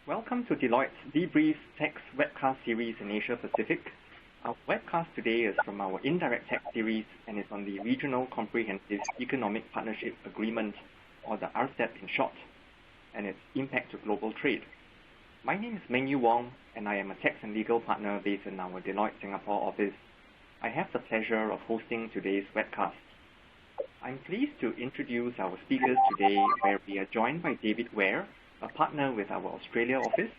Welcome to Deloitte's Debrief Tax webcast series in Asia Pacific. Our webcast today is from our Indirect Tax series and is on the Regional Comprehensive Economic Partnership Agreement, or the Rcep in short, and its impact to global trade. My name is Meng Yu Wong, and I am a tax and legal partner based in our Deloitte Singapore office. I have the pleasure of hosting today's webcast. I'm pleased to introduce our speakers today, where we are joined by David Ware, a partner with our Australia office.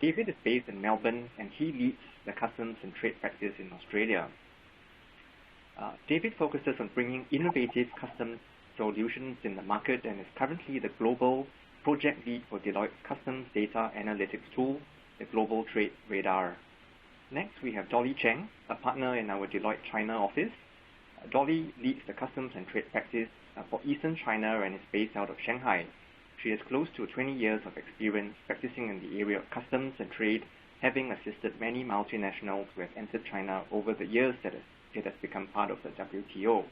David is based in Melbourne, and he leads the customs and trade practice in Australia. David focuses on bringing innovative customs solutions in the market and is currently the global project lead for Deloitte's customs data analytics tool, the Global Trade Radar. Next, we have Dolly Cheng, a partner in our Deloitte China office. Dolly leads the customs and trade practice for Eastern China and is based out of Shanghai. She has close to 20 years of experience practicing in the area of customs and trade, having assisted many multinationals who have entered China over the years that it has become part of the WTO.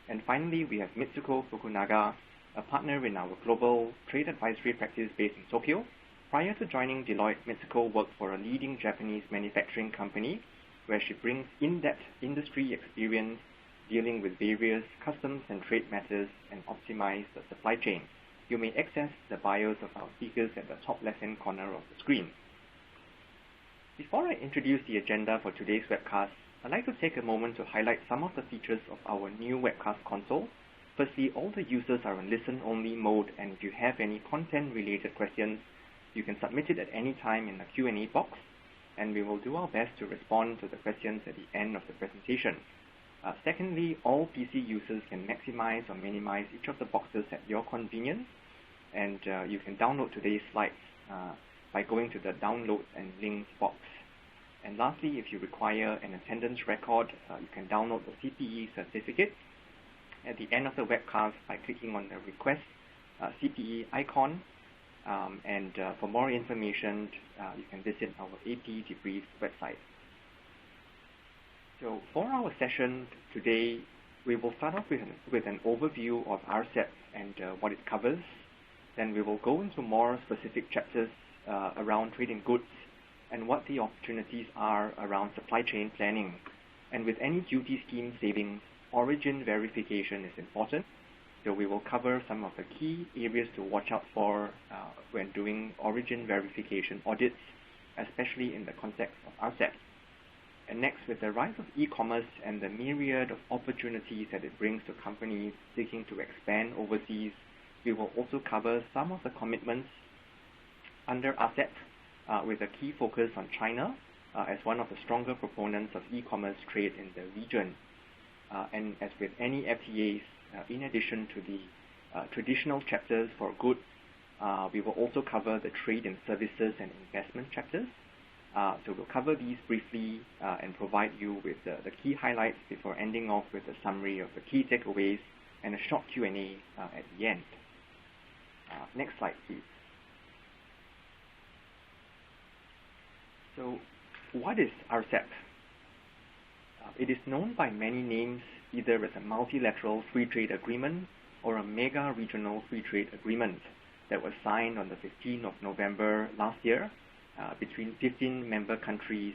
And finally, we have Mitsuko Fukunaga, a partner in our Global Trade Advisory practice based in Tokyo. Prior to joining Deloitte, Mitsuko worked for a leading Japanese manufacturing company, where she brings in-depth industry experience dealing with various customs and trade matters and optimize the supply chain. You may access the bios of our speakers at the top left-hand corner of the screen. Before I introduce the agenda for today's webcast, I'd like to take a moment to highlight some of the features of our new webcast console. Firstly, all the users are in listen-only mode, and if you have any content-related questions, you can submit it at any time in the Q&A box, and we will do our best to respond to the questions at the end of the presentation. Secondly, all PC users can maximize or minimize each of the boxes at your convenience, and you can download today's slides by going to the Downloads and Links box. And lastly, if you require an attendance record, you can download the CPE certificate at the end of the webcast by clicking on the Request CPE icon. And for more information, you can visit our AP Debrief website. So for our session today, we will start off with an overview of Rcep and what it covers. Then we will go into more specific chapters around trading goods and what the opportunities are around supply chain planning. And with any duty scheme savings, origin verification is important. So we will cover some of the key areas to watch out for when doing origin verification audits, especially in the context of Rcep. And next, with the rise of e-commerce and the myriad of opportunities that it brings to companies seeking to expand overseas, we will also cover some of the commitments under Rcep, with a key focus on China as one of the stronger proponents of e-commerce trade in the region. And as with any FTAs, in addition to the traditional chapters for goods, we will also cover the trade and services and investment chapters. So we'll cover these briefly and provide you with the key highlights before ending off with a summary of the key takeaways and a short Q&A at the end. Next slide, please. So what is Rcep? It is known by many names, either as a multilateral free trade agreement or a mega regional free trade agreement that was signed on the 15th of November last year between 15 member countries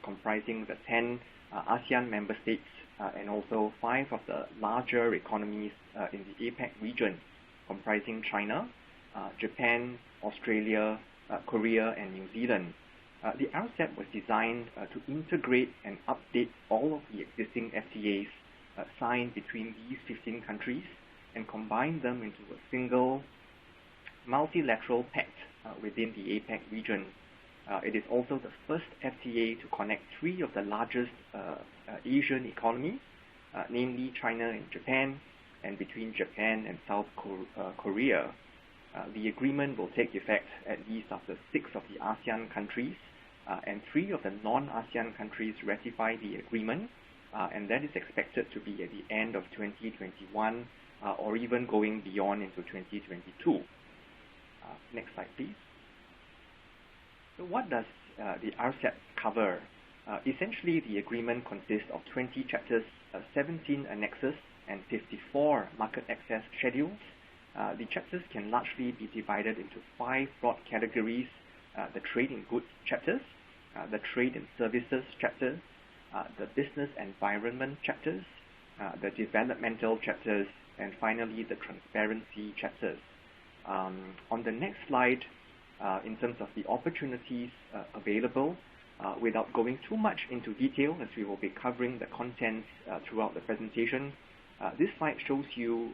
comprising the 10 ASEAN member states and also 5 of the larger economies in the APEC region, comprising China, Japan, Australia, Korea, and New Zealand. The Rcep was designed to integrate and update all of the existing FTAs signed between these 15 countries and combine them into a single multilateral pact within the APEC region. It is also the first FTA to connect 3 of the largest Asian economies, namely China and Japan, and between Japan and South Korea. The agreement will take effect at least after 6 of the ASEAN countries, and 3 of the non-ASEAN countries ratify the agreement, and that is expected to be at the end of 2021 or even going beyond into 2022. Next slide, please. So what does the Rcep cover? Essentially, the agreement consists of 20 chapters, 17 annexes, and 54 market access schedules. The chapters can largely be divided into 5 broad categories, the trade in goods chapters, the trade in services chapters, the business environment chapters, the developmental chapters, and finally the transparency chapters. On the next slide, in terms of the opportunities available, without going too much into detail, as we will be covering the contents throughout the presentation, this slide shows you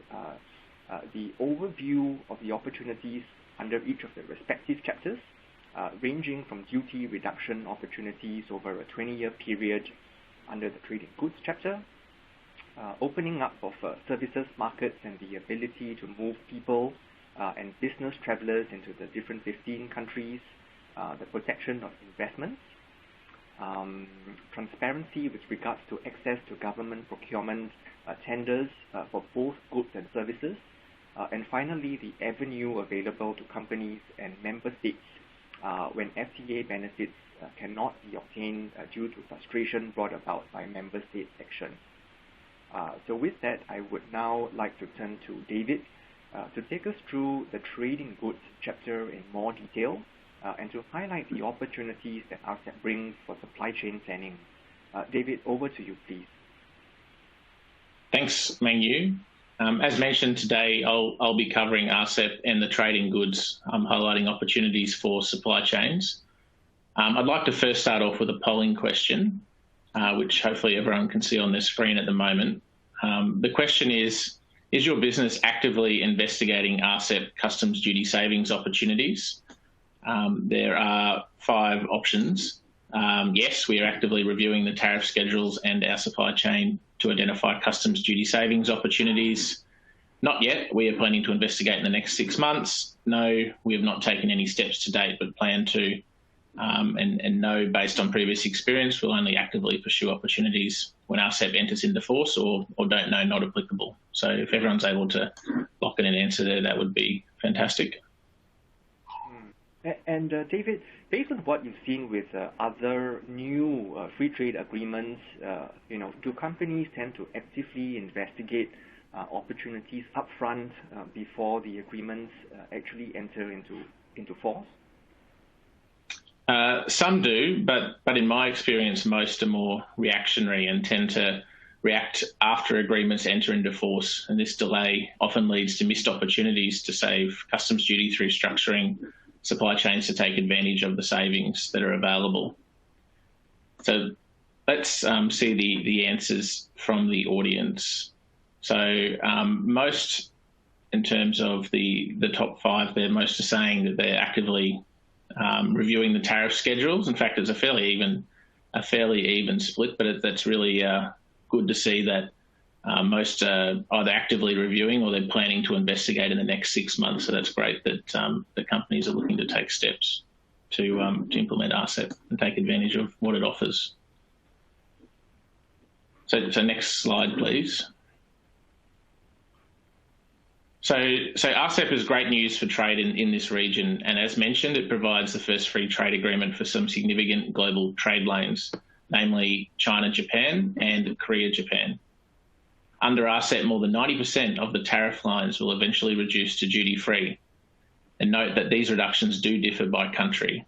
the overview of the opportunities under each of the respective chapters, ranging from duty reduction opportunities over a 20-year period under the trade in goods chapter, opening up of services markets and the ability to move people and business travelers into the different 15 countries, the protection of investments, transparency with regards to access to government procurement tenders for both goods and services, and finally the avenue available to companies and member states when FTA benefits cannot be obtained due to frustration brought about by member state action. So with that, I would now like to turn to David to take us through the trading goods chapter in more detail and to highlight the opportunities that Rsap brings for supply chain planning. David, over to you, please. Thanks, Meng Yu. As mentioned today, I'll be covering Rcep and the trading goods, highlighting opportunities for supply chains. I'd like to first start off with a polling question, which hopefully everyone can see on their screen at the moment. The question is your business actively investigating Rcep customs duty savings opportunities? There are 5 options. Yes, we are actively reviewing the tariff schedules and our supply chain to identify customs duty savings opportunities. Not yet. We are planning to investigate in the next 6 months. No, we have not taken any steps to date, but plan to. And no, based on previous experience, we'll only actively pursue opportunities when Rcep enters into force or don't know, not applicable. So if everyone's able to lock in an answer there, that would be fantastic. And David, based on what you've seen with other new free trade agreements, do companies tend to actively investigate opportunities upfront before the agreements actually enter into force? Some do, but in my experience, most are more reactionary and tend to react after agreements enter into force. And this delay often leads to missed opportunities to save customs duty through structuring supply chains to take advantage of the savings that are available. So let's see the answers from the audience. So most, in terms of the top 5 there, most are saying that they're actively reviewing the tariff schedules. In fact, it's a fairly even split, but that's really good to see that most are either actively reviewing or they're planning to investigate in the next 6 months. So that's great that the companies are looking to take steps to implement Rcep and take advantage of what it offers. So next slide, please. So Rcep is great news for trade in this region, and as mentioned, it provides the first free trade agreement for some significant global trade lanes, namely China-Japan and Korea-Japan. Under Rcep, more than 90% of the tariff lines will eventually reduce to duty-free. And note that these reductions do differ by country.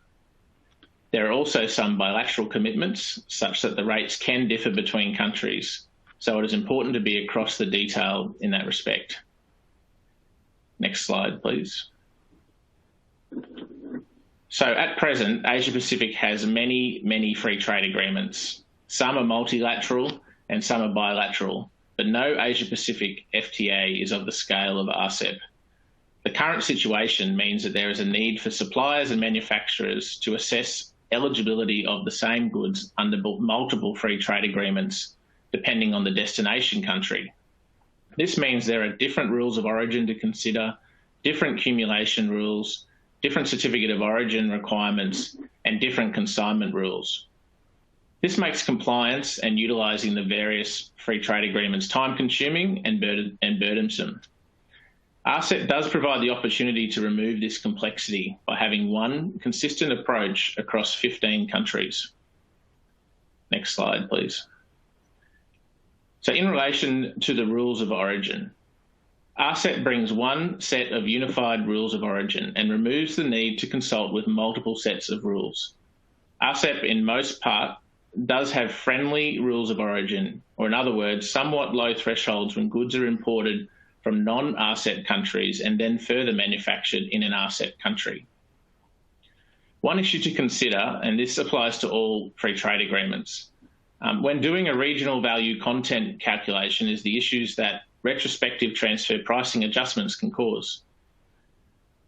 There are also some bilateral commitments, such that the rates can differ between countries, so it is important to be across the detail in that respect. Next slide, please. So at present, Asia-Pacific has many free trade agreements. Some are multilateral and some are bilateral, but no Asia-Pacific FTA is of the scale of Rcep. The current situation means that there is a need for suppliers and manufacturers to assess eligibility of the same goods under multiple free trade agreements, depending on the destination country. This means there are different rules of origin to consider, different cumulation rules, different certificate of origin requirements, and different consignment rules. This makes compliance and utilising the various free trade agreements time-consuming and burdensome. Rcep does provide the opportunity to remove this complexity by having one consistent approach across 15 countries. Next slide, please. So in relation to the rules of origin, Rcep brings one set of unified rules of origin and removes the need to consult with multiple sets of rules. Rcep, in most part, does have friendly rules of origin, or in other words, somewhat low thresholds when goods are imported from non-Rcep countries and then further manufactured in an Rcep country. One issue to consider, and this applies to all free trade agreements, when doing a regional value content calculation, is the issues that retrospective transfer pricing adjustments can cause.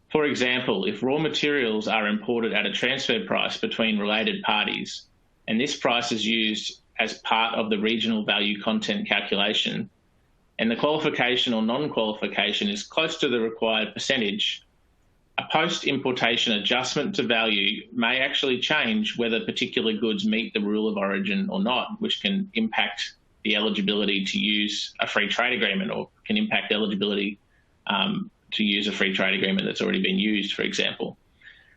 For example, if raw materials are imported at a transfer price between related parties, and this price is used as part of the regional value content calculation, and the qualification or non-qualification is close to the required percentage, a post-importation adjustment to value may actually change whether particular goods meet the rule of origin or not, which can impact the eligibility to use a free trade agreement, or can impact eligibility to use a free trade agreement that's already been used, for example.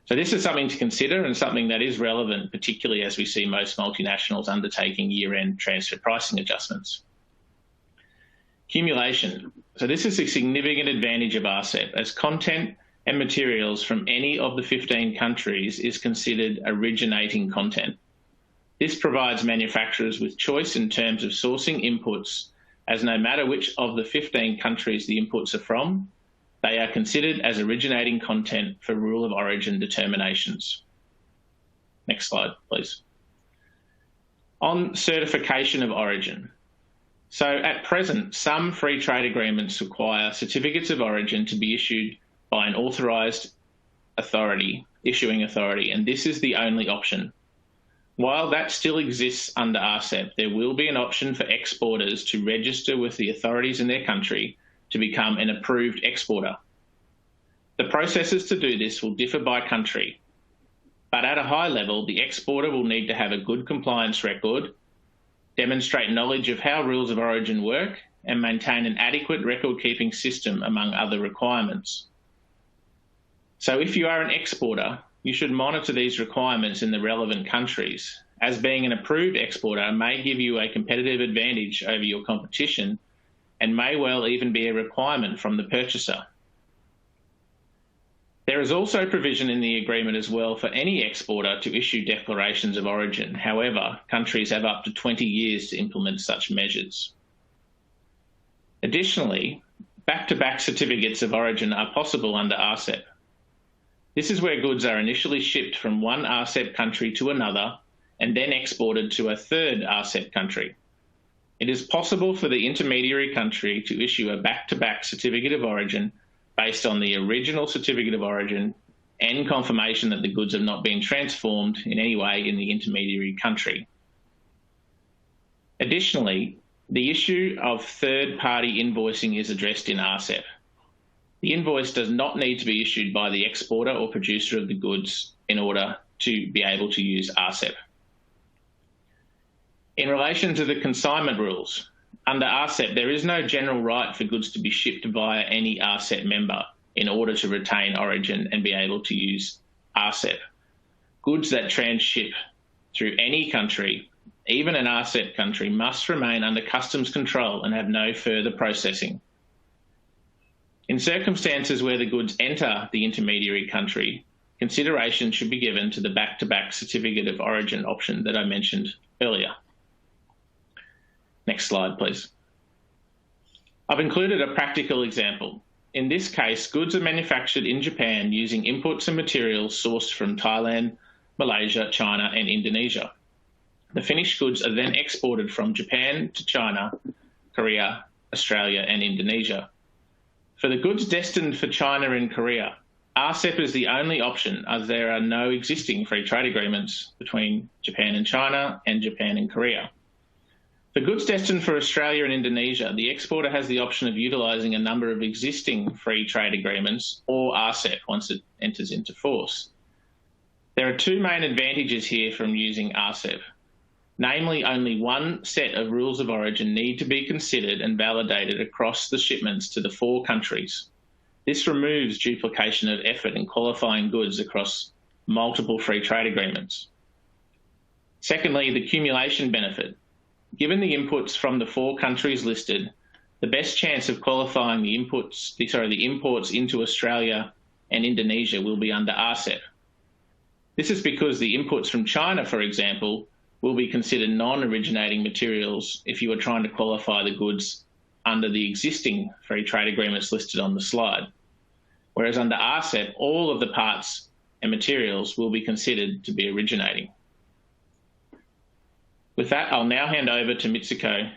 So this is something to consider and something that is relevant, particularly as we see most multinationals undertaking year-end transfer pricing adjustments. Accumulation. So this is a significant advantage of Rcep, as content and materials from any of the 15 countries is considered originating content. This provides manufacturers with choice in terms of sourcing inputs, as no matter which of the 15 countries the inputs are from, they are considered as originating content for rule of origin determinations. Next slide, please. On certification of origin. So at present, some free trade agreements require certificates of origin to be issued by an authorised authority, issuing authority, and this is the only option. While that still exists under Rcep, there will be an option for exporters to register with the authorities in their country to become an approved exporter. The processes to do this will differ by country, but at a high level, the exporter will need to have a good compliance record, demonstrate knowledge of how rules of origin work, and maintain an adequate record-keeping system, among other requirements. So if you are an exporter, you should monitor these requirements in the relevant countries, as being an approved exporter may give you a competitive advantage over your competition and may well even be a requirement from the purchaser. There is also provision in the agreement as well for any exporter to issue declarations of origin. However, countries have up to 20 years to implement such measures. Additionally, back-to-back certificates of origin are possible under Rcep. This is where goods are initially shipped from one Rcep country to another and then exported to a third Rcep country. It is possible for the intermediary country to issue a back-to-back certificate of origin based on the original certificate of origin and confirmation that the goods have not been transformed in any way in the intermediary country. Additionally, the issue of third-party invoicing is addressed in Rcep. The invoice does not need to be issued by the exporter or producer of the goods in order to be able to use Rcep. In relation to the consignment rules, under Rcep, there is no general right for goods to be shipped via any Rcep member in order to retain origin and be able to use Rcep. Goods that transship through any country, even an Rcep country, must remain under customs control and have no further processing. In circumstances where the goods enter the intermediary country, consideration should be given to the back-to-back certificate of origin option that I mentioned earlier. Next slide, please. I've included a practical example. In this case, goods are manufactured in Japan using inputs and materials sourced from Thailand, Malaysia, China, and Indonesia. The finished goods are then exported from Japan to China, Korea, Australia, and Indonesia. For the goods destined for China and Korea, Rcep is the only option, as there are no existing free trade agreements between Japan and China and Japan and Korea. For goods destined for Australia and Indonesia, the exporter has the option of utilising a number of existing free trade agreements or Rcep once it enters into force. There are two main advantages here from using Rcep. Namely, only one set of rules of origin need to be considered and validated across the shipments to the 4 countries. This removes duplication of effort in qualifying goods across multiple free trade agreements. Secondly, the accumulation benefit. Given the inputs from the 4 countries listed, the best chance of qualifying the imports into Australia and Indonesia will be under Rcep. This is because the inputs from China, for example, will be considered non-originating materials if you are trying to qualify the goods under the existing free trade agreements listed on the slide. Whereas under Rcep, all of the parts and materials will be considered to be originating. With that, I'll now hand over to Mitsuko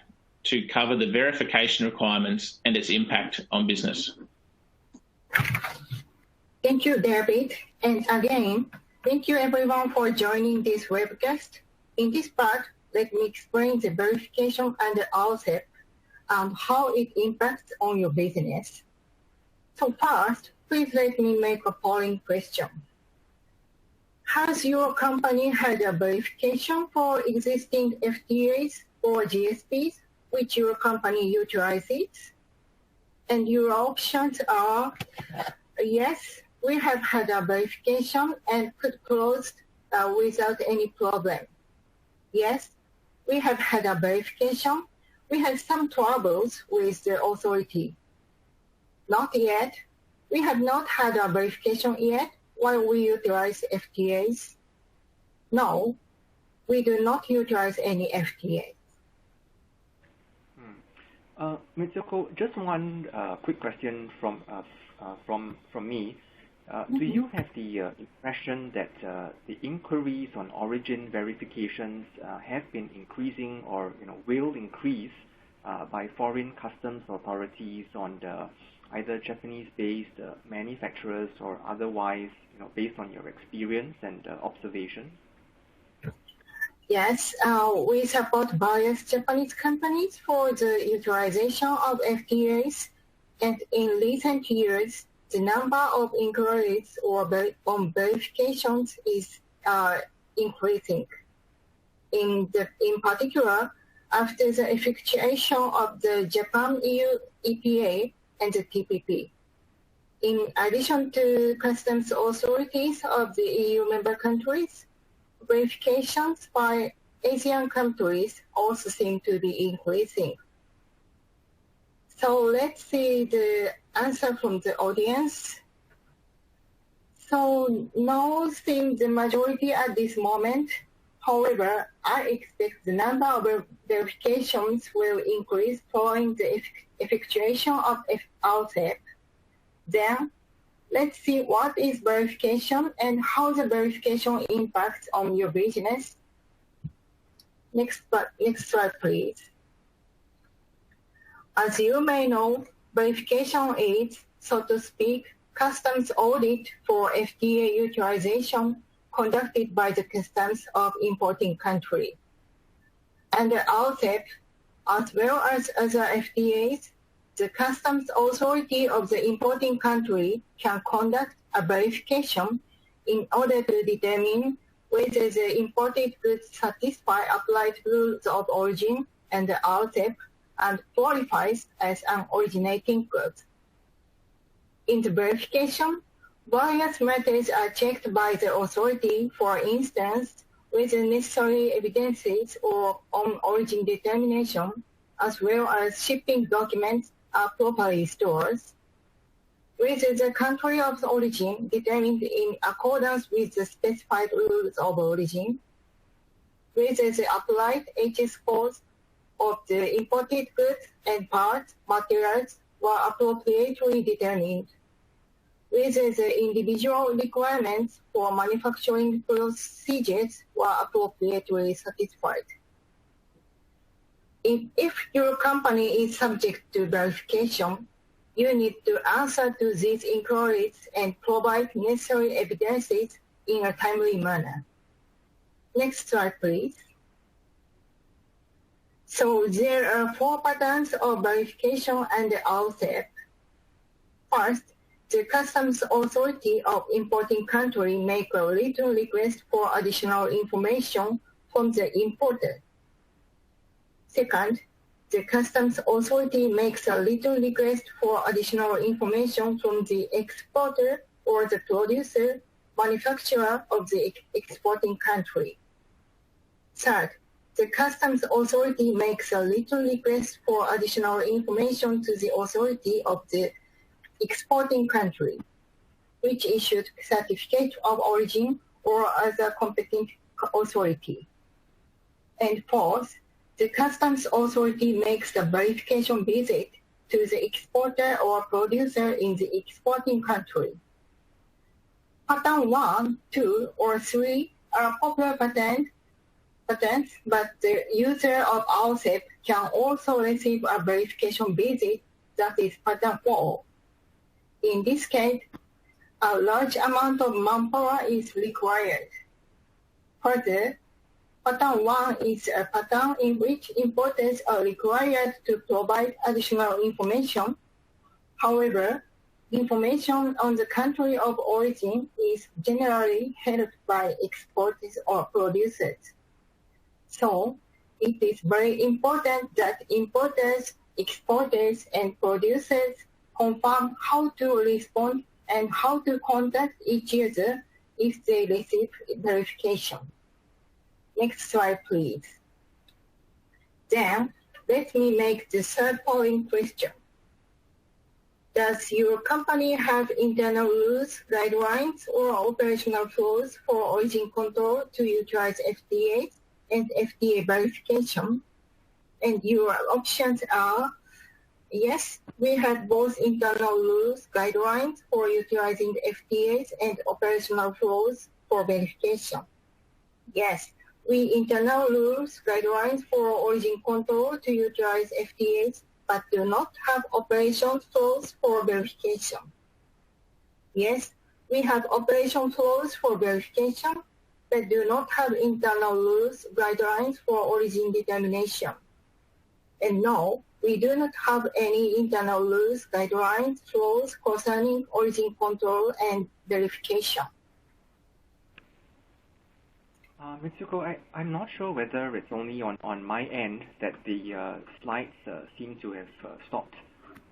to cover the verification requirements and its impact on business. Thank you, David. And again, thank you everyone for joining this webcast. In this part, let me explain the verification under Rcep and how it impacts on your business. So first, please let me make a polling question. Has your company had a verification for existing FTAs or GSPs which your company utilizes? And your options are, yes, we have had a verification and could close without any problem. Yes, we have had a verification. We had some troubles with the authority. Not yet. We have not had a verification yet while we utilize FTAs. No, we do not utilize any FTAs. Mitsuko, just one quick question from me. Do you have the impression that the inquiries on origin verifications have been increasing or will increase by foreign customs authorities on the either Japanese-based manufacturers or otherwise, based on your experience and observation? Yes, we support various Japanese companies for the utilization of FTAs, and in recent years, the number of inquiries on verifications is increasing. In particular, after the effectuation of the Japan-EU EPA and the TPP. In addition to customs authorities of the EU member countries, verifications by Asian countries also seem to be increasing. So let's see the answer from the audience. So no seems the majority at this moment. However, I expect the number of verifications will increase following the effectuation of Rcep. Then, let's see what is verification and how the verification impacts on your business. Next slide, please. As you may know, verification is, so to speak, customs audit for FTA utilization conducted by the customs of importing country. Under Rcep, as well as other FTAs, the customs authority of the importing country can conduct a verification in order to determine whether the imported goods satisfy applied rules of origin and the Rcep and qualifies as an originating good. In the verification, various matters are checked by the authority, for instance, whether necessary evidences or on origin determination, as well as shipping documents are properly stored, whether the country of origin determined in accordance with the specified rules of origin, whether the applied HS codes of the imported goods and parts, materials were appropriately determined, whether the individual requirements for manufacturing procedures were appropriately satisfied. If your company is subject to verification, you need to answer to these inquiries and provide necessary evidences in a timely manner. Next slide, please. So there are 4 patterns of verification under Rcep. First, the customs authority of importing country make a written request for additional information from the importer. Second, the customs authority makes a written request for additional information from the exporter or the producer, manufacturer of the exporting country. Third, the customs authority makes a written request for additional information to the authority of the exporting country, which issued certificate of origin or other competent authority. And fourth, the customs authority makes a verification visit to the exporter or producer in the exporting country. Pattern 1, 2, or 3 are popular patents, but the user of Rcip can also receive a verification visit that is pattern 4. In this case, a large amount of manpower is required. Further, pattern 1 is a pattern in which importers are required to provide additional information. However, information on the country of origin is generally held by exporters or producers. So, it is very important that importers, exporters, and producers confirm how to respond and how to contact each other if they receive verification. Next slide, please. Then, let me make the third following question. Does your company have internal rules, guidelines, or operational flows for origin control to utilize FTA and FTA verification? And your options are, yes, we have both internal rules, guidelines for utilizing FTAs and operational flows for verification. Yes, we internal rules, guidelines for origin control to utilize FTAs, but do not have operation flows for verification. Yes, we have operation flows for verification, but do not have internal rules, guidelines for origin determination. And no, we do not have any internal rules, guidelines, flows concerning origin control and verification. Mitsuko, I'm not sure whether it's only on my end that the slides seem to have stopped,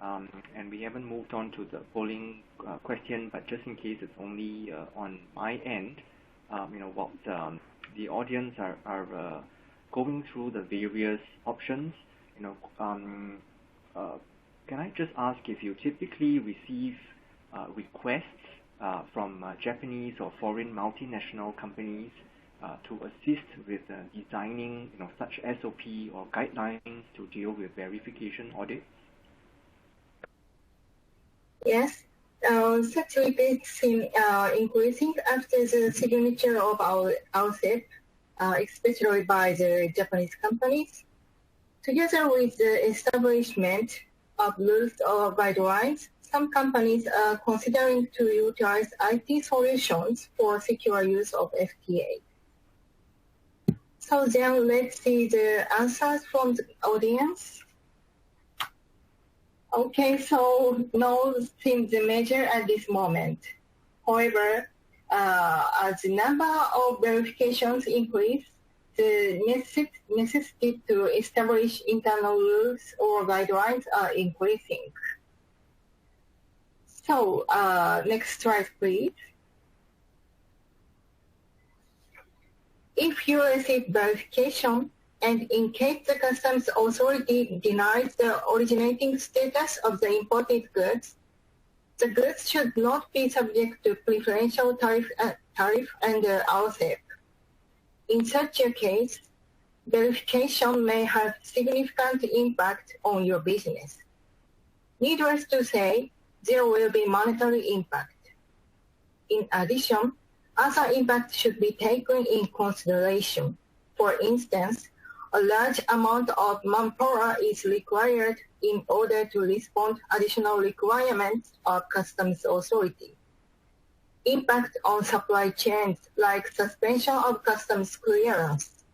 and we haven't moved on to the polling question, but just in case it's only on my end, what the audience are going through the various options, can I just ask if you typically receive requests from Japanese or foreign multinational companies to assist with designing, such SOP or guidelines to deal with verification audits? Yes, such requests seem increasing after the signature of our Rcip, especially by the Japanese companies. Together with the establishment of rules or guidelines, some companies are considering to utilize IT solutions for secure use of FTA. So then let's see the answers from the audience. Okay, so no seems major at this moment. However, as the number of verifications increase, the necessity to establish internal rules or guidelines are increasing. So next slide, please. If you receive verification, and in case the customs authority denies the originating status of the imported goods, the goods should not be subject to preferential tariff under Rcip. In such a case, verification may have significant impact on your business. Needless to say, there will be monetary impact. In addition, other impacts should be taken in consideration. For instance, a large amount of manpower is required in order to respond to additional requirements of customs authority. Impact on supply chains like suspension of customs clearance.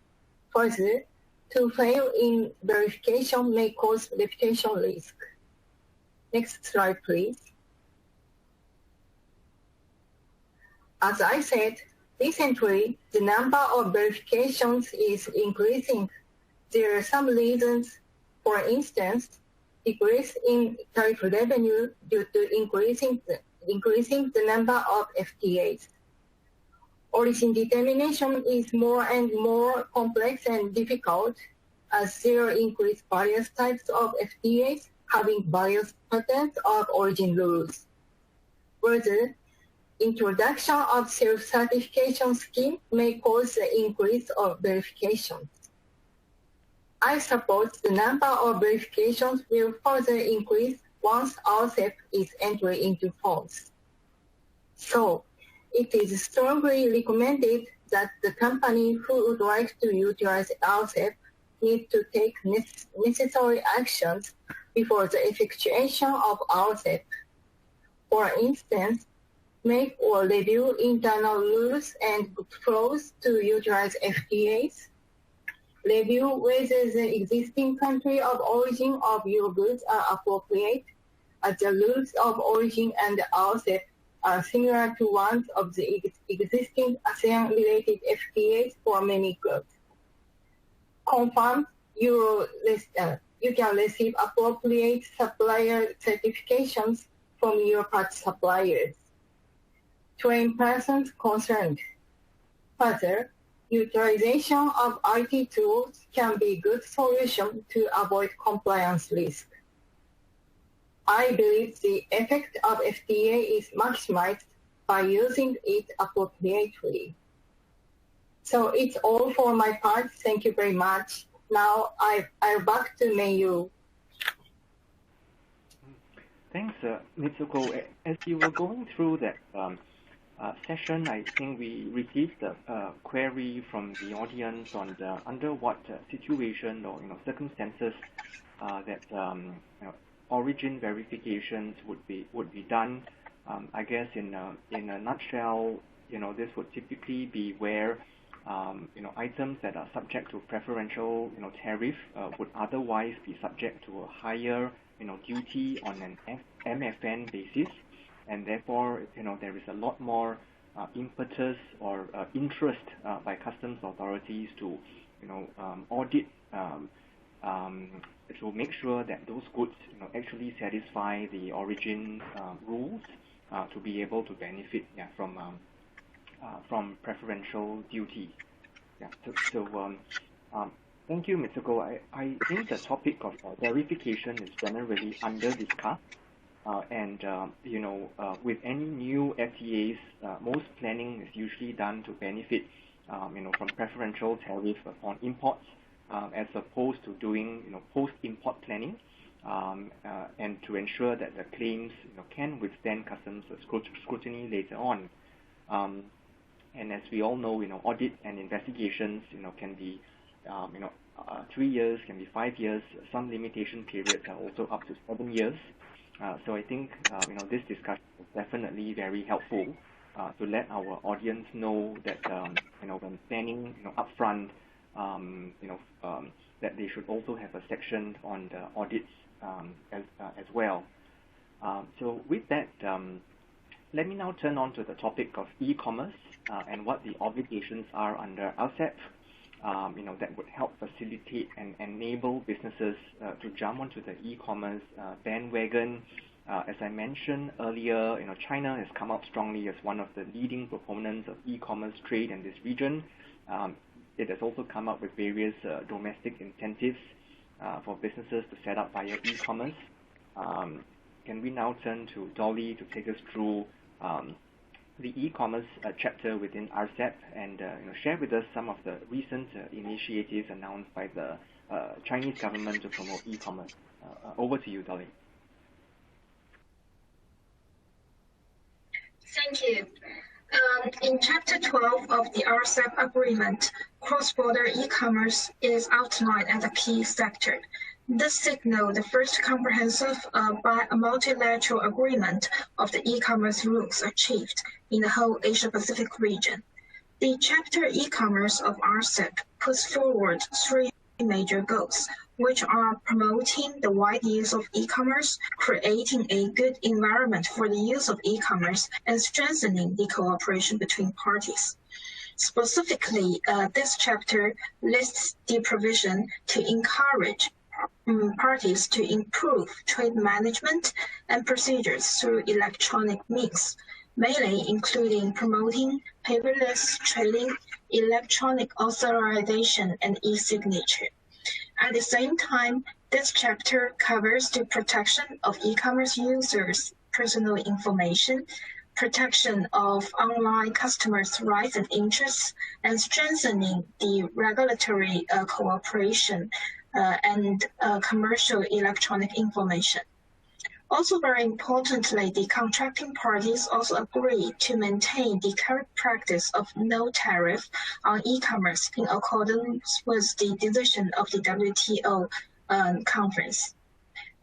Further, to fail in verification may cause reputation risk. Next slide, please. As I said, recently, the number of verifications is increasing. There are some reasons, for instance, decrease in tariff revenue due to increasing the number of FTAs. Origin determination is more and more complex and difficult as there increase various types of FTAs having various patterns of origin rules. Further, introduction of self-certification scheme may cause the increase of verifications. I suppose the number of verifications will further increase once Rcep is entered into force. So, it is strongly recommended that the company who would like to utilize Rcep need to take necessary actions before the effectuation of Rcep. For instance, make or review internal rules and flows to utilize FTAs, review whether the existing country of origin of your goods are appropriate, as the rules of origin and Rcep are similar to ones of the existing ASEAN-related FTAs for many goods. Confirm you can receive appropriate supplier certifications from your part suppliers. Train persons concerned. Further, utilization of IT tools can be a good solution to avoid compliance risk. I believe the effect of FTA is maximized by using it appropriately. So it's all for my part. Thank you very much. Now I'm back to Meiyu. Thanks, Mitsuko. As you were going through that session, I think we received a query from the audience on under what situation or circumstances that origin verifications would be done. I guess in a nutshell, this would typically be where items that are subject to preferential tariff would otherwise be subject to a higher duty on an MFN basis, and therefore there is a lot more impetus or interest by customs authorities to audit to make sure that those goods actually satisfy the origin rules to be able to benefit from preferential duty. Thank you, Mitsuko. I think the topic of verification is generally under discussed, and with any new FTAs, most planning is usually done to benefit from preferential tariff on imports, as opposed to doing post-import planning, and to ensure that the claims can withstand customs scrutiny later on. And as we all know, audit and investigations can be 3 years, can be 5 years. Some limitation periods are also up to 7 years. So I think this discussion is definitely very helpful to let our audience know that when planning upfront, that they should also have a section on the audits as well. So with that, let me now turn on to the topic of e-commerce and what the obligations are under Rcep. That would help facilitate and enable businesses to jump onto the e-commerce bandwagon. As I mentioned earlier, China has come up strongly as one of the leading proponents of e-commerce trade in this region. It has also come up with various domestic incentives for businesses to set up via e-commerce. Can we now turn to Dolly to take us through the e-commerce chapter within Rcep and share with us some of the recent initiatives announced by the Chinese government to promote e-commerce. Over to you, Dolly. Thank you. In Chapter 12 of the Rcep Agreement, cross-border e-commerce is outlined as a key sector. This signals the first comprehensive multilateral agreement of the e-commerce rules achieved in the whole Asia-Pacific region. The chapter e-commerce of Rcep puts forward 3 major goals, which are promoting the wide use of e-commerce, creating a good environment for the use of e-commerce, and strengthening the cooperation between parties. Specifically, this chapter lists the provision to encourage parties to improve trade management and procedures through electronic means, mainly including promoting paperless trading, electronic authorization, and e-signature. At the same time, this chapter covers the protection of e-commerce users' personal information, protection of online customers' rights and interests, and strengthening the regulatory cooperation and commercial electronic information. Also very importantly, the contracting parties also agree to maintain the current practice of no tariff on e-commerce in accordance with the decision of the WTO conference.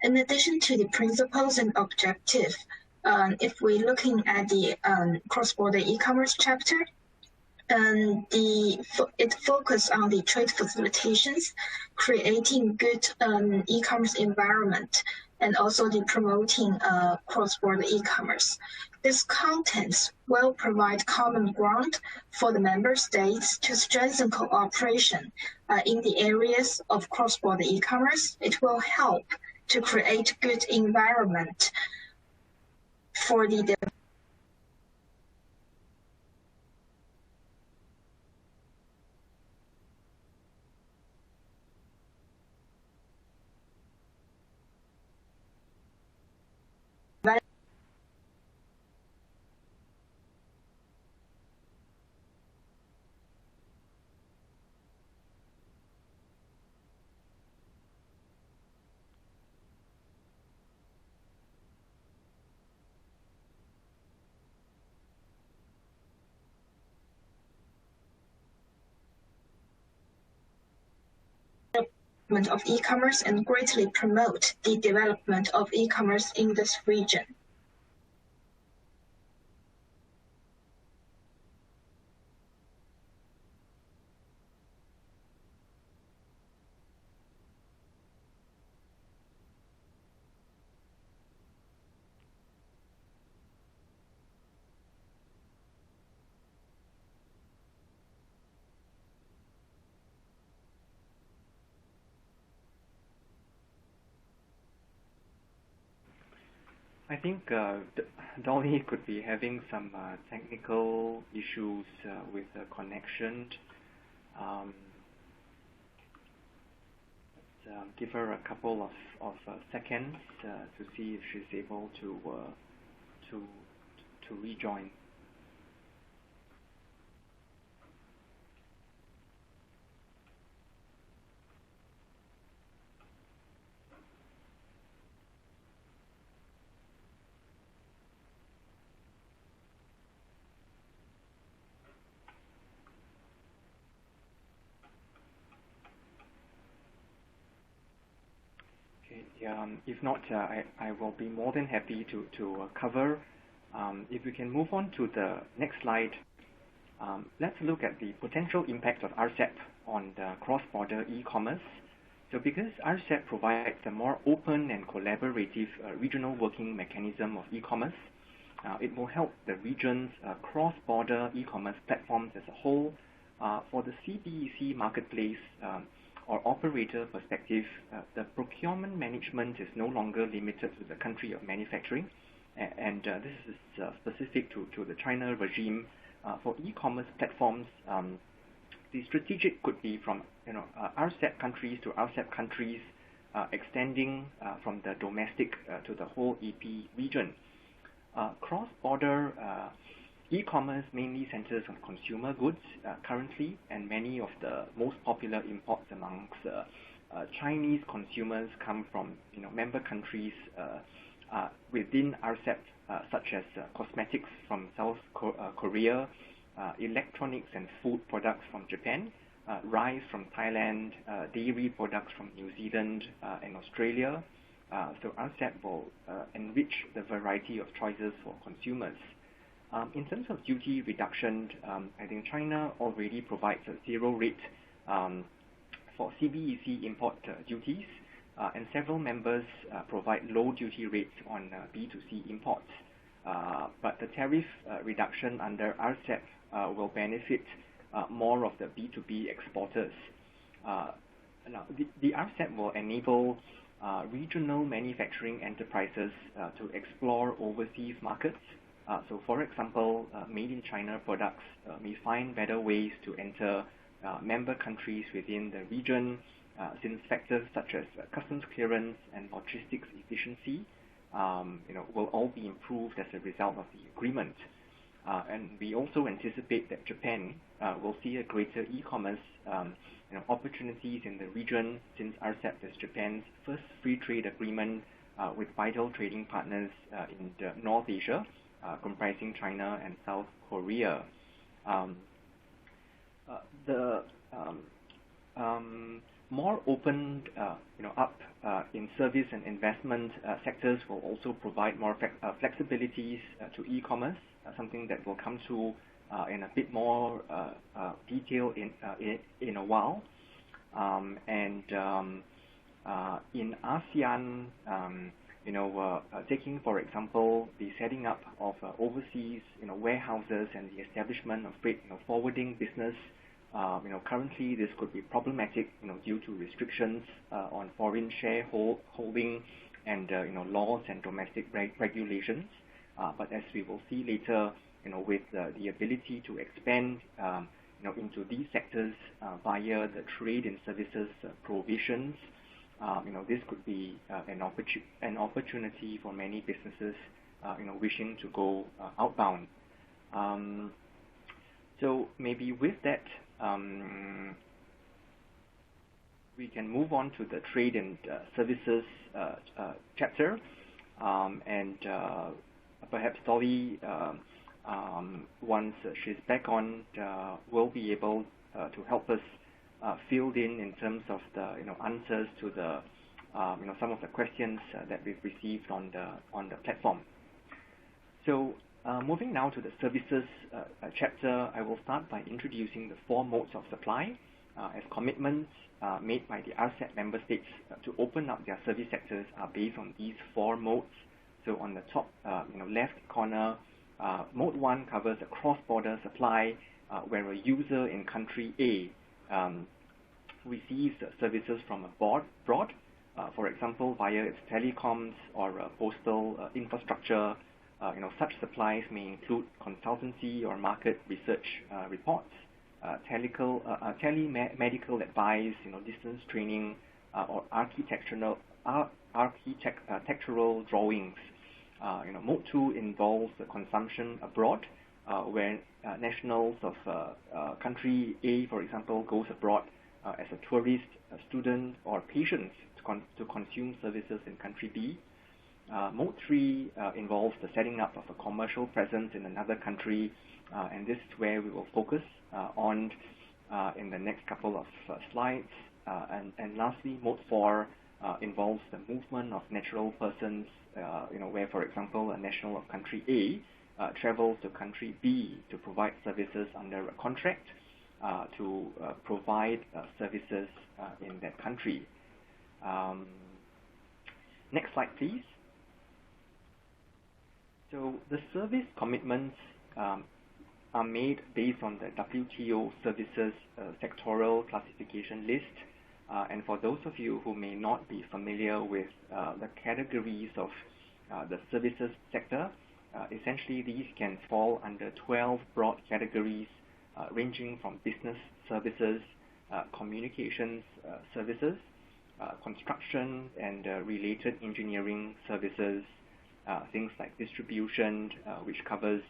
In addition to the principles and objectives, if we're looking at the cross-border e-commerce chapter, it focuses on the trade facilitations, creating good e-commerce environment, and also the promoting cross-border e-commerce. This contents will provide common ground for the member states to strengthen cooperation in the areas of cross-border e-commerce. It will help to create good environment for the of e-commerce and greatly promote the development of e-commerce in this region. I think Dolly could be having some technical issues with the connection. Let's give her a couple of seconds to see if she's able to rejoin. If not, I will be more than happy to cover. If we can move on to the next slide, let's look at the potential impact of Rcep on the cross-border e-commerce. So because Rcep provides a more open and collaborative regional working mechanism of e-commerce, it will help the region's cross-border e-commerce platforms as a whole. For the CBEC marketplace, or operator perspective, the procurement management is no longer limited to the country of manufacturing, and this is specific to the China regime. For e-commerce platforms, the strategic could be from Rcep countries to Rcep countries, extending from the domestic to the whole EP region. Cross-border e-commerce mainly centers on consumer goods currently, and many of the most popular imports amongst Chinese consumers come from member countries within Rcep, such as cosmetics from South Korea, electronics and food products from Japan, rice from Thailand, dairy products from New Zealand and Australia. So Rcep will enrich the variety of choices for consumers. In terms of duty reduction, I think China already provides a zero rate for CBEC import duties, and several members provide low duty rates on B2C imports. But the tariff reduction under Rcep will benefit more of the B2B exporters. Now, the Rcep will enable regional manufacturing enterprises to explore overseas markets So, for example, made in China products may find better ways to enter member countries within the region, since factors such as customs clearance and logistics efficiency, will all be improved as a result of the agreement. And we also anticipate that Japan will see a greater e-commerce opportunities in the region, since Rcep is Japan's first free trade agreement with vital trading partners in the North Asia, comprising China and South Korea. The more opened, up in service and investment sectors will also provide more flexibilities to e-commerce, something that will come to in a bit more detail in a while. In ASEAN, taking for example the setting up of overseas warehouses and the establishment of freight forwarding business. Currently this could be problematic, due to restrictions on foreign shareholding and laws and domestic regulations. But as we will see later, with the ability to expand, into these sectors via the trade and services provisions, this could be an opportunity for many businesses, wishing to go outbound. So maybe with that, we can move on to the trade and services chapter, and perhaps Dolly, once she's back on, will be able to help us fill in terms of the answers to the some of the questions that we've received on the platform. So moving now to the services chapter, I will start by introducing the 4 modes of supply as commitments made by the Rsap member states to open up their service sectors are based on these 4 modes. So on the top left corner, mode 1 covers a cross-border supply where a user in country A receives services from abroad, for example via its telecoms or postal infrastructure. Such supplies may include consultancy or market research reports, telemedical advice, distance training, or architectural drawings. Mode 2 involves the consumption abroad, where nationals of country A, for example, goes abroad as a tourist, a student, or patient to consume services in country B. Mode 3 involves the setting up of a commercial presence in another country, and this is where we will focus on in the next couple of slides. And lastly, mode 4 involves the movement of natural persons, where, for example, a national of country A travels to country B to provide services under a contract to provide services in that country. Next slide, please. So the service commitments are made based on the WTO services sectoral classification list. And for those of you who may not be familiar with the categories of the services sector, essentially these can fall under 12 broad categories, ranging from business services, communications services, construction and related engineering services, things like distribution, which covers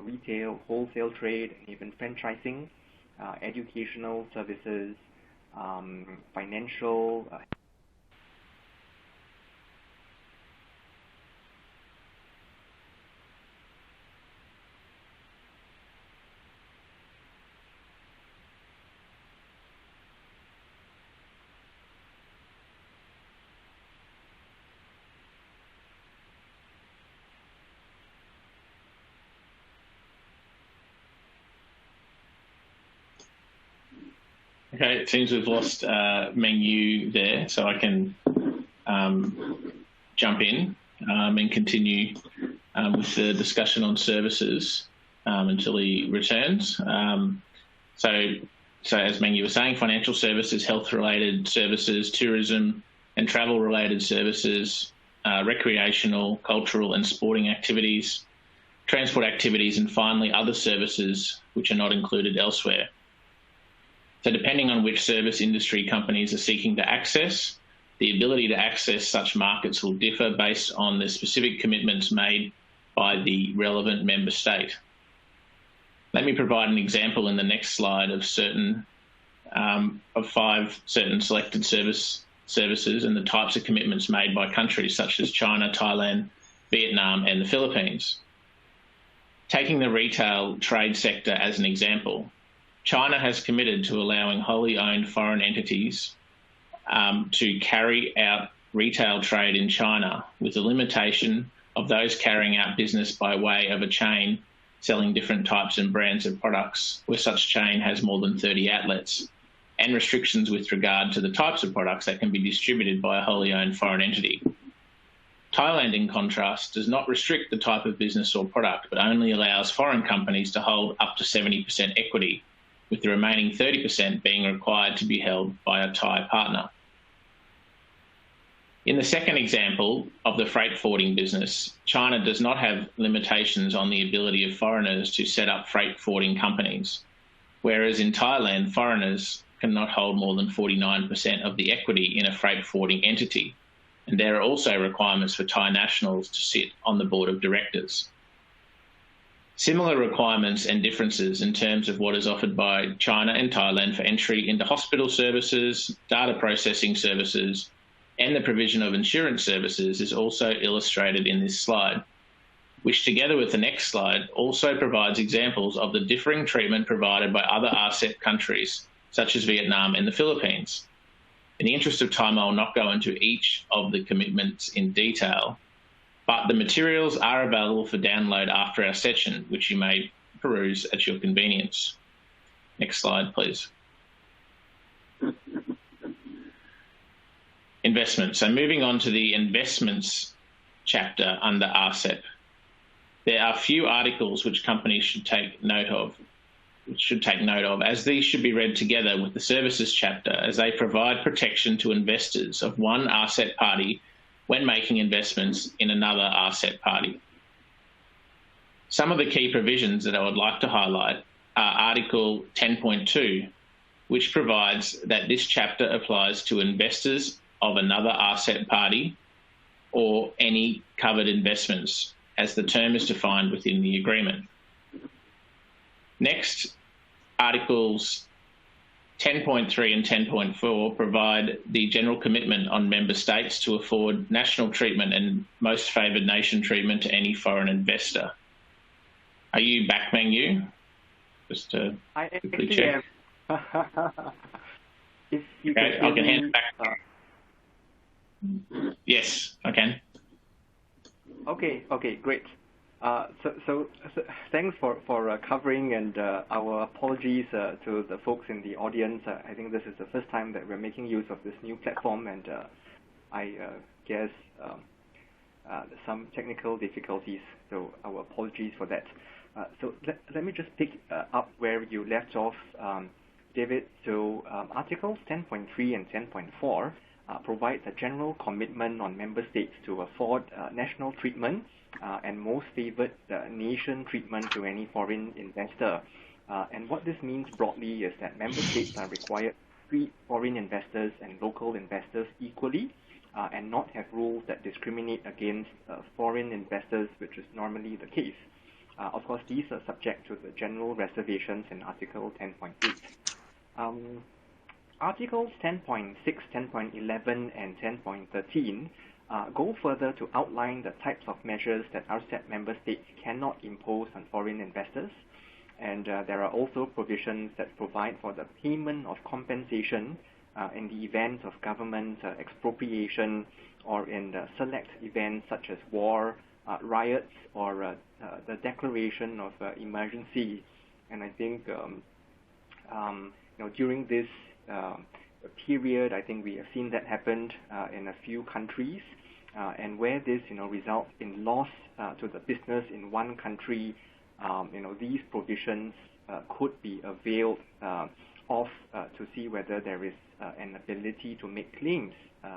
retail, wholesale trade, and even franchising, educational services, financial. Okay, it seems we've lost Meng Yu there, so I can jump in and continue with the discussion on services until he returns. So as Meng Yu was saying, financial services, health-related services, tourism and travel-related services, recreational, cultural and sporting activities, transport activities, and finally other services which are not included elsewhere. So depending on which service industry companies are seeking to access, the ability to access such markets will differ based on the specific commitments made by the relevant member state. Let me provide an example in the next slide of five certain selected services and the types of commitments made by countries such as China, Thailand, Vietnam, and the Philippines. Taking the retail trade sector as an example, China has committed to allowing wholly owned foreign entities to carry out retail trade in China with the limitation of those carrying out business by way of a chain selling different types and brands of products where such chain has more than 30 outlets, and restrictions with regard to the types of products that can be distributed by a wholly owned foreign entity. Thailand, in contrast, does not restrict the type of business or product, but only allows foreign companies to hold up to 70% equity, with the remaining 30% being required to be held by a Thai partner. In the second example of the freight forwarding business, China does not have limitations on the ability of foreigners to set up freight forwarding companies, whereas in Thailand, foreigners cannot hold more than 49% of the equity in a freight forwarding entity, and there are also requirements for Thai nationals to sit on the board of directors. Similar requirements and differences in terms of what is offered by China and Thailand for entry into hospital services, data processing services, and the provision of insurance services is also illustrated in this slide, which together with the next slide also provides examples of the differing treatment provided by other Rcep countries, such as Vietnam and the Philippines. In the interest of time, I will not go into each of the commitments in detail, but the materials are available for download after our session, which you may peruse at your convenience. Next slide, please. Investments. So moving on to the investments chapter under Rcep. There are few articles which companies should take note of, as these should be read together with the services chapter, as they provide protection to investors of one Rcep party when making investments in another Rcep party. Some of the key provisions that I would like to highlight are Article 10.2, which provides that this chapter applies to investors of another Rcep party or any covered investments, as the term is defined within the agreement. Next, Articles 10.3 and 10.4 provide the general commitment on member states to afford national treatment and most favoured nation treatment to any foreign investor. Are you back, Meng Yu? Just to quickly check. If you okay, I can hand it back. Yes, I can. Okay, great. So thanks for covering, and our apologies to the folks in the audience. I think this is the first time that we're making use of this new platform, and I guess some technical difficulties, so our apologies for that. So let me just pick up where you left off, David. So Articles 10.3 and 10.4 provide a general commitment on member states to afford national treatment and most favored nation treatment to any foreign investor. And what this means broadly is that member states are required to treat foreign investors and local investors equally and not have rules that discriminate against foreign investors, which is normally the case. Of course, these are subject to the general reservations in Article 10.8. Articles 10.6, 10.11, and 10.13 go further to outline the types of measures that Rcep member states cannot impose on foreign investors. And there are also provisions that provide for the payment of compensation in the event of government expropriation or in the select events such as war, riots, or the declaration of emergency. And I think during this period, I think we have seen that happened in a few countries, and where this results in loss to the business in one country, these provisions could be availed of to see whether there is an ability to make claims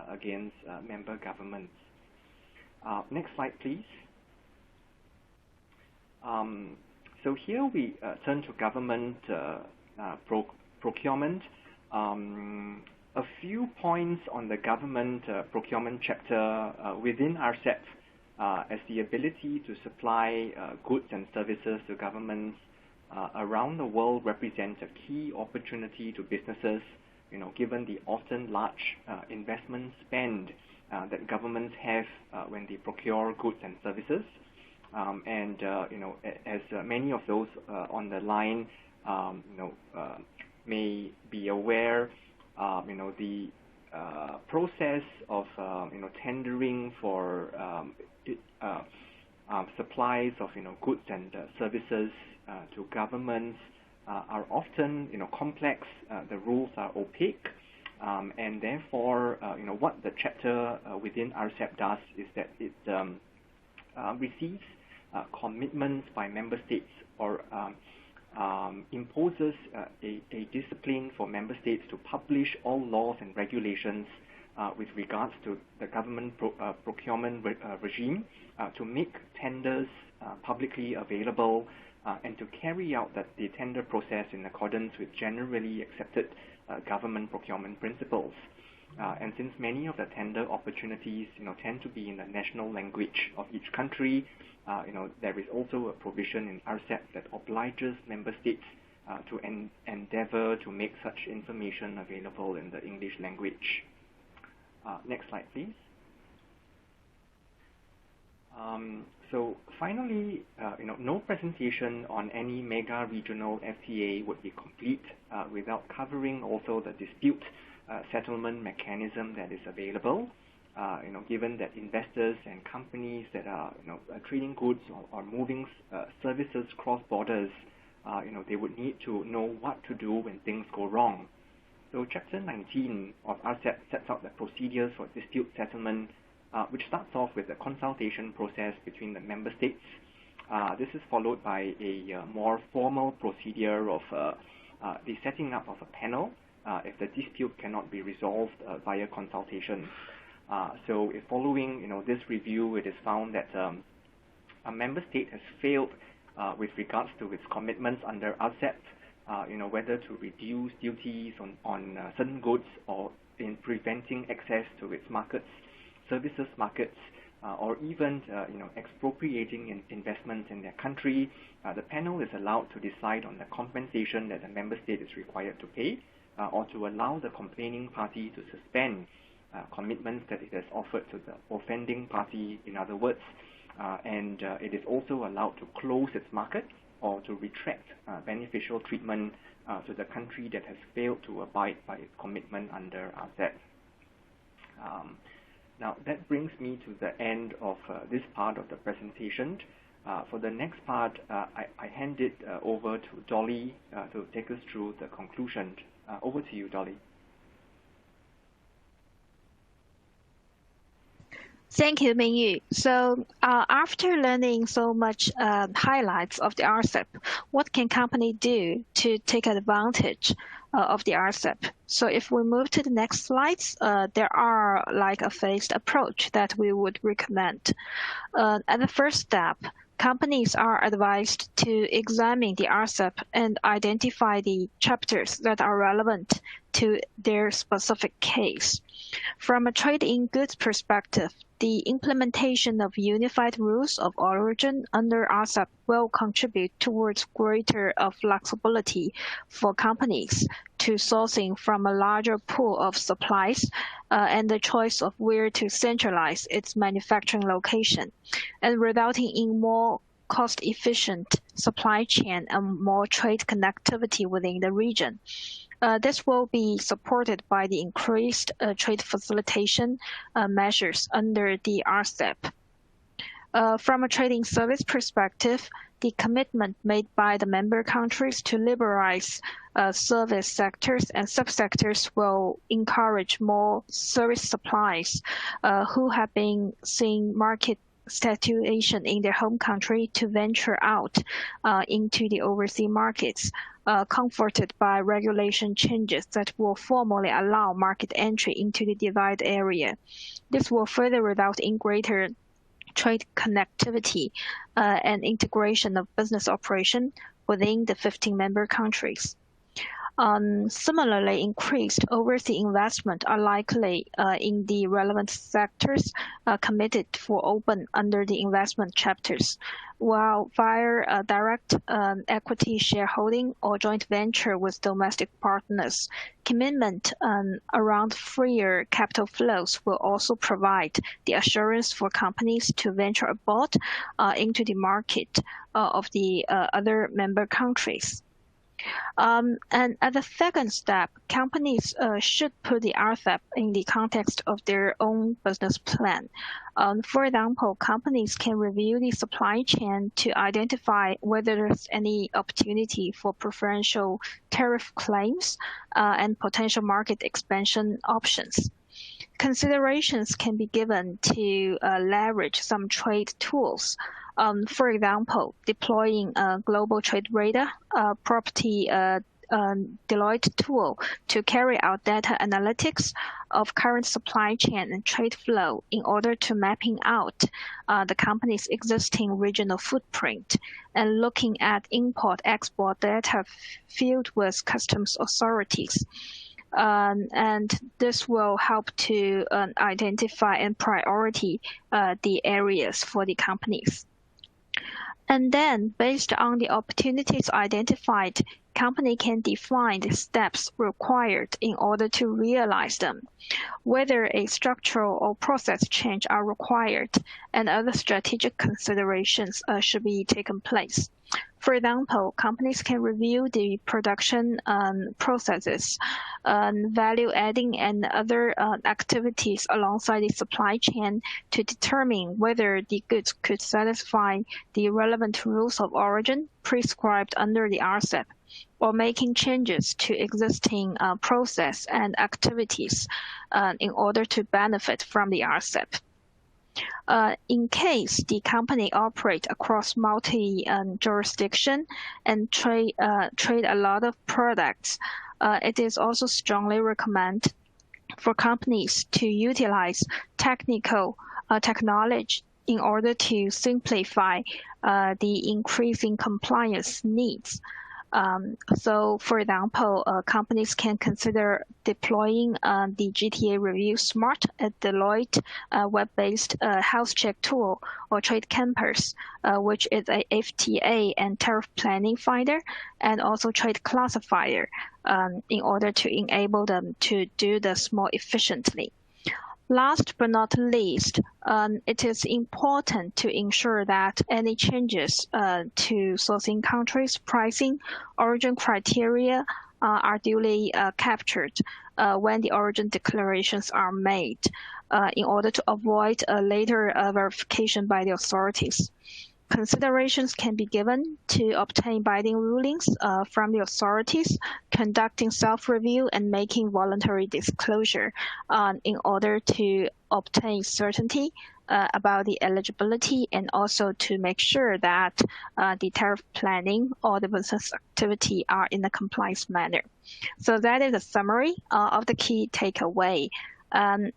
against member governments. Next slide, please. So here we turn to government procurement. A few points on the government procurement chapter within Rcep, as the ability to supply goods and services to governments around the world represents a key opportunity to businesses, given the often large investment spend that governments have when they procure goods and services. As many of those on the line, may be aware, the process of tendering for supplies of goods and services to governments are often complex. The rules are opaque, and therefore what the chapter within Rcep does is that it receives commitments by member states, or imposes a discipline for member states to publish all laws and regulations with regards to the government procurement regime, to make tenders publicly available, and to carry out the tender process in accordance with generally accepted government procurement principles. And since many of the tender opportunities tend to be in the national language of each country, there is also a provision in Rcep that obliges member states to endeavor to make such information available in the English language. Next slide, please. So finally, no presentation on any mega regional FTA would be complete without covering also the dispute settlement mechanism that is available. Given that investors and companies that are trading goods or moving services cross borders, they would need to know what to do when things go wrong. So Chapter 19 of Rcep sets out the procedures for dispute settlement, which starts off with a consultation process between the member states. This is followed by a more formal procedure of the setting up of a panel if the dispute cannot be resolved via consultation. So following this review, it is found that a member state has failed with regards to its commitments under Rcep, whether to reduce duties on certain goods or in preventing access to its markets, services markets, or even expropriating investments in their country. The panel is allowed to decide on the compensation that the member state is required to pay, or to allow the complaining party to suspend commitments that it has offered to the offending party, in other words, and it is also allowed to close its market or to retract beneficial treatment to the country that has failed to abide by its commitment under Rcep. Now that brings me to the end of this part of the presentation. For the next part, I hand it over to Dolly to take us through the conclusion. Over to you, Dolly. Thank you, Mingyu. So after learning so much highlights of the Rcep, what can company do to take advantage of the Rcep? So if we move to the next slides, there are like a phased approach that we would recommend. At the first step, companies are advised to examine the Rcep and identify the chapters that are relevant to their specific case. From a trade in goods perspective, the implementation of unified rules of origin under Rcep will contribute towards greater flexibility for companies to sourcing from a larger pool of supplies and the choice of where to centralize its manufacturing location, and resulting in more cost-efficient supply chain and more trade connectivity within the region. This will be supported by the increased trade facilitation measures under the Rcep. From a trading service perspective, the commitment made by the member countries to liberalize service sectors and subsectors will encourage more service suppliers who have been seeing market situation in their home country to venture out into the overseas markets, comforted by regulation changes that will formally allow market entry into the divide area. This will further result in greater trade connectivity and integration of business operation within the 15 member countries. Similarly, increased overseas investment are likely in the relevant sectors committed for open under the investment chapters, while via direct equity shareholding or joint venture with domestic partners, commitment around freer capital flows will also provide the assurance for companies to venture abroad into the market of the other member countries. And at the second step, companies should put the Rcip in the context of their own business plan. For example, companies can review the supply chain to identify whether there's any opportunity for preferential tariff claims and potential market expansion options. Considerations can be given to leverage some trade tools. For example, deploying a global trade radar, property Deloitte tool to carry out data analytics of current supply chain and trade flow in order to mapping out the company's existing regional footprint and looking at import-export data filed with customs authorities. And this will help to identify and priority the areas for the companies. And then, based on the opportunities identified, company can define the steps required in order to realize them, whether a structural or process change are required, and other strategic considerations should be taken place. For example, companies can review the production processes, value adding, and other activities alongside the supply chain to determine whether the goods could satisfy the relevant rules of origin prescribed under the Rcip, or making changes to existing process and activities in order to benefit from the Rcip. In case the company operate across multi-jurisdiction and trade a lot of products, it is also strongly recommended for companies to utilize technology in order to simplify the increasing compliance needs. So, for example, companies can consider deploying the GTA Review Smart at Deloitte web-based health check tool or Trade Campus, which is a FTA and tariff planning finder, and also trade classifier in order to enable them to do this more efficiently. Last but not least, it is important to ensure that any changes to sourcing countries' pricing, origin criteria are duly captured when the origin declarations are made in order to avoid a later verification by the authorities. Considerations can be given to obtain binding rulings from the authorities, conducting self-review and making voluntary disclosure in order to obtain certainty about the eligibility and also to make sure that the tariff planning or the business activity are in a compliance manner. So that is a summary of the key takeaway. And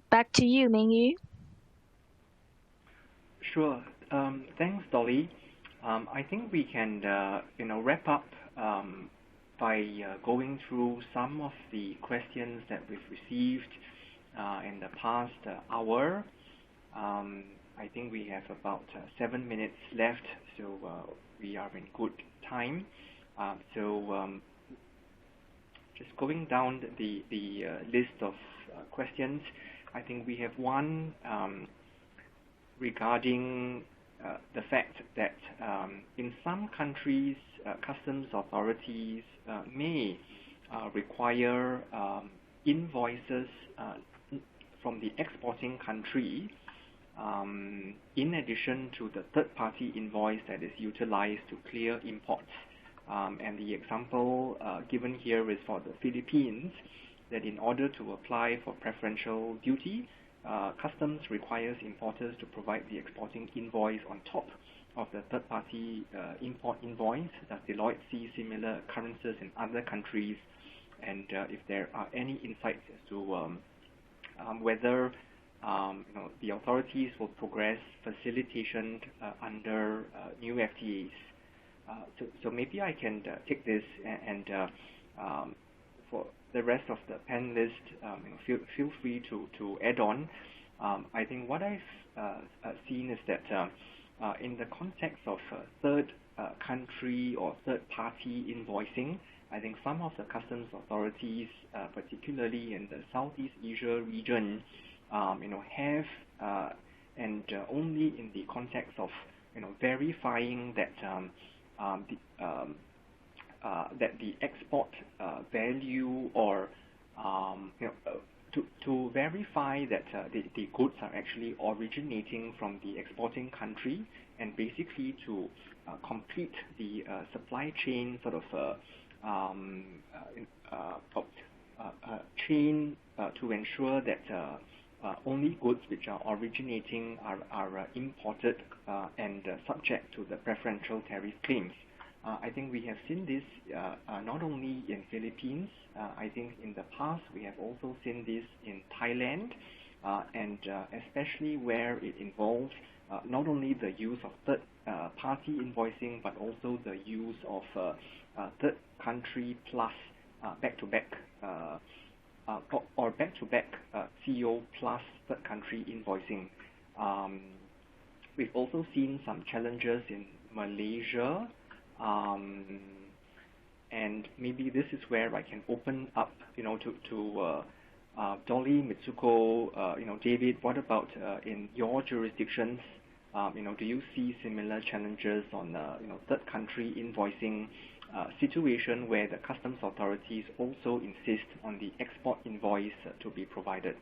back to you, Mingyu. Sure. Thanks, Dolly. I think we can, wrap up by going through some of the questions that we've received in the past hour. I think we have about 7 minutes left, so we are in good time. Just going down the list of questions, I think we have one regarding the fact that in some countries, customs authorities may require invoices from the exporting country in addition to the third-party invoice that is utilized to clear imports. And the example given here is for the Philippines, that in order to apply for preferential duty, customs requires importers to provide the exporting invoice on top of the third-party import invoice. Does Deloitte see similar occurrences in other countries? And if there are any insights as to whether the authorities will progress facilitation under new FTAs. So maybe I can take this and for the rest of the panelists, feel free to add on. I think what I've seen is that in the context of third country or third party invoicing, I think some of the customs authorities, particularly in the Southeast Asia region, have and only in the context of verifying that that the export value or to verify that the goods are actually originating from the exporting country, and basically to complete the supply chain sort of chain to ensure that only goods which are originating are imported and subject to the preferential tariff claims. I think we have seen this not only in Philippines. I think in the past we have also seen this in Thailand, and especially where it involves not only the use of third-party invoicing, but also the use of third country plus back-to-back or back-to-back CO plus third country invoicing. We've also seen some challenges in Malaysia. And maybe this is where I can open up, to Dolly, Mitsuko, David. What about in your jurisdictions? Do you see similar challenges on, third country invoicing situation where the customs authorities also insist on the export invoice to be provided?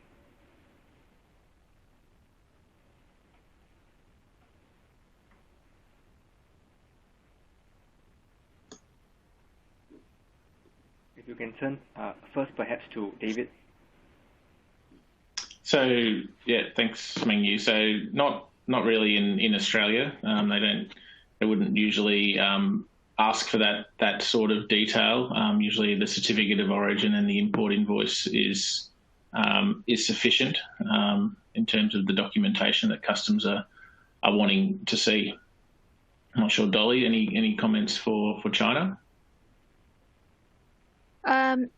You can turn first perhaps to David. So yeah, thanks, Mengyu. So not really in Australia. They wouldn't usually ask for that sort of detail. Usually the certificate of origin and the import invoice is sufficient in terms of the documentation that customs are wanting to see. I'm not sure, Dolly, any comments for China?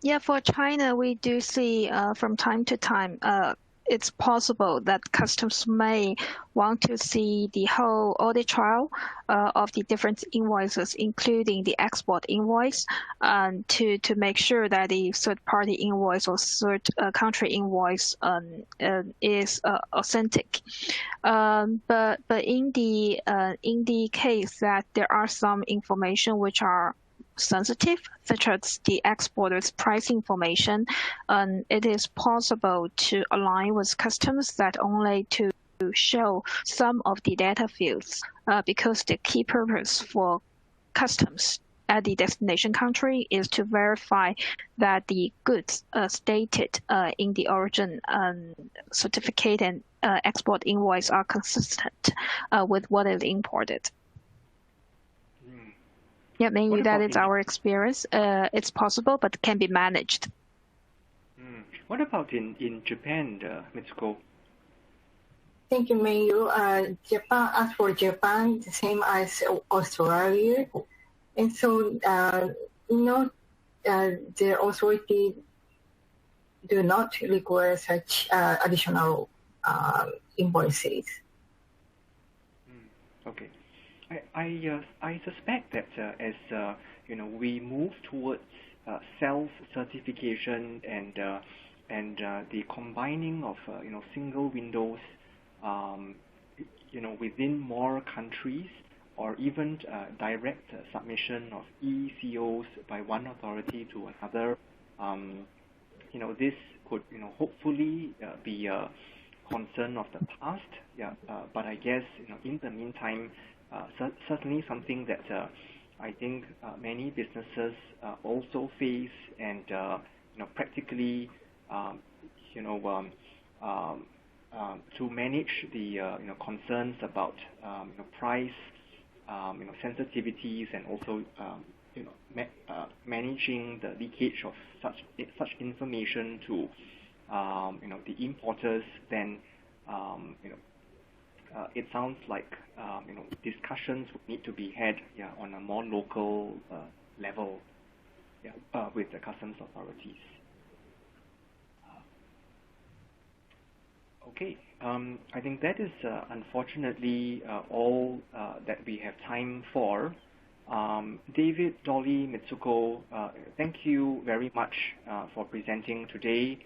Yeah, for China, we do see from time to time, it's possible that customs may want to see the whole audit trail of the different invoices, including the export invoice, to make sure that the third-party invoice or third country invoice is authentic. But in the case that there are some information which are sensitive, such as the exporter's price information, it is possible to align with customs that only to show some of the data fields, because the key purpose for customs at the destination country is to verify that the goods stated in the origin certificate and export invoice are consistent with what is imported. Yeah, mainly that is our experience. It's possible, but can be managed. What about in Japan, Mitsuko? Thank you, Mengyu. Japan, as for Japan, the same as Australia. And so, the authority do not require such additional invoices. Okay. I suspect that as we move towards self-certification and the combining of single windows within more countries, or even direct submission of ECOs by one authority to another, this could hopefully be a concern of the past. Yeah, but I guess in the meantime, certainly something that I think many businesses also face, and practically to manage the concerns about price, sensitivities, and also managing the leakage of such information to the importers. Then it sounds like discussions would need to be had on a more local level with the customs authorities. Okay, I think that is unfortunately all that we have time for. David, Dolly, Mitsuko, thank you very much for presenting today.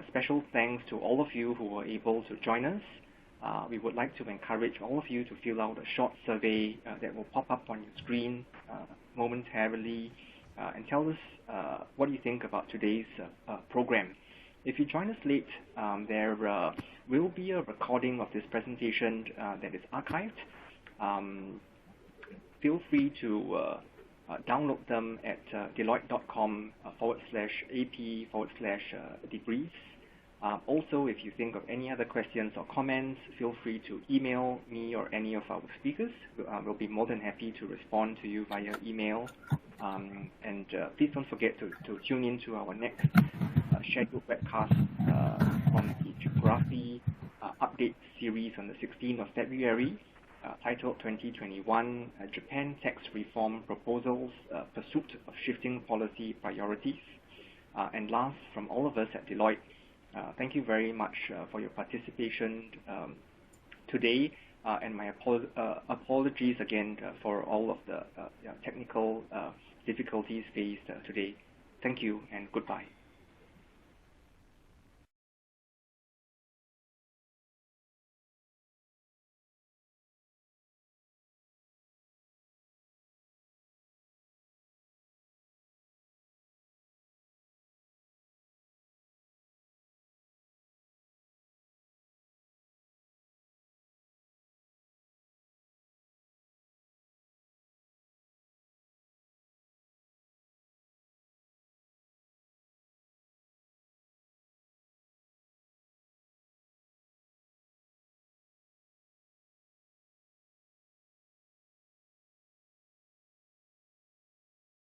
Special thanks to all of you who were able to join us. We would like to encourage all of you to fill out a short survey that will pop up on your screen momentarily and tell us what you think about today's program. If you join us late, there will be a recording of this presentation that is archived. Feel free to download them at deloitte.com/ap/debrief. Also, if you think of any other questions or comments, feel free to email me or any of our speakers. We'll be more than happy to respond to you via email. And please don't forget to tune in to our next scheduled webcast on the Geography update series on the 16th of February, titled 2021 Japan Tax Reform Proposals, Pursuit of Shifting Policy Priorities. And last, from all of us at Deloitte, thank you very much for your participation today, and my apologies again for all of the technical difficulties faced today. Thank you and goodbye.